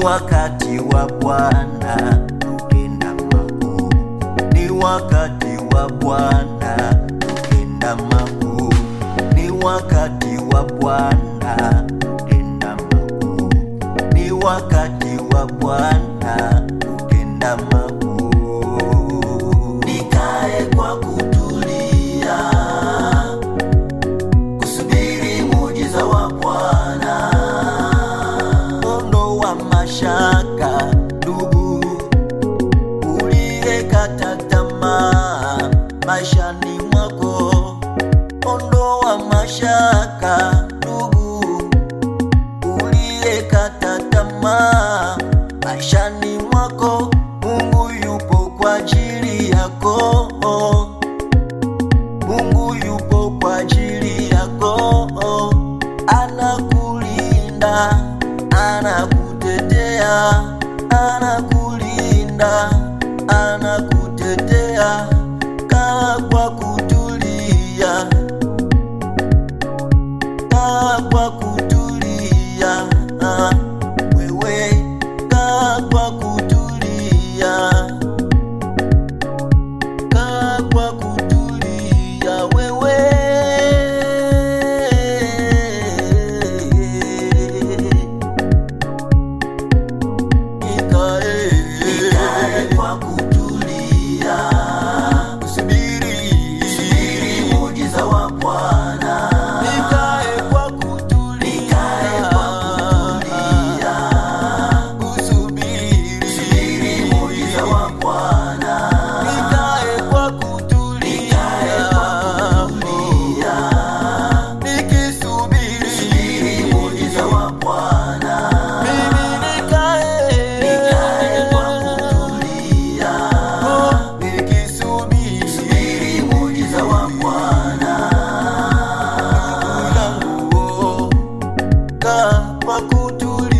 wakati wa Bwana kutenda makuu, ni wakati wa Bwana kutenda makuu, ni wakati wa Bwana kutenda makuu, ni wakati wa Bwana kutenda makuu. Nikae kwa kutulia kusubiri muujiza wa Bwana. Ondoa mashaka ndugu, uliyekata tamaa maishani mwako. Ondoa mashaka ndugu, uliyekata tamaa maishani mwako. Mungu yupo kwa ajili yako, Mungu yupo kwa ajili yako. Anakulinda, anakutetea, anakulinda, anakutetea. Kaa kwa kutulia, kaa kwa kutulia, wewe kaa kwa kutulia, kaa kwa kutulia wewe. Nikae kwa kutulia kusubiri muujiza wa Bwana. Nikae kwa kutulia kusubiri muujiza wa Bwana. Nikae kwa kutulia nikisubiri muujiza wa Bwana. Mimi nikae kwa kutulia nikisubiri muujiza wa Bwana. Ndugu yangu, kaa kwa kutulia.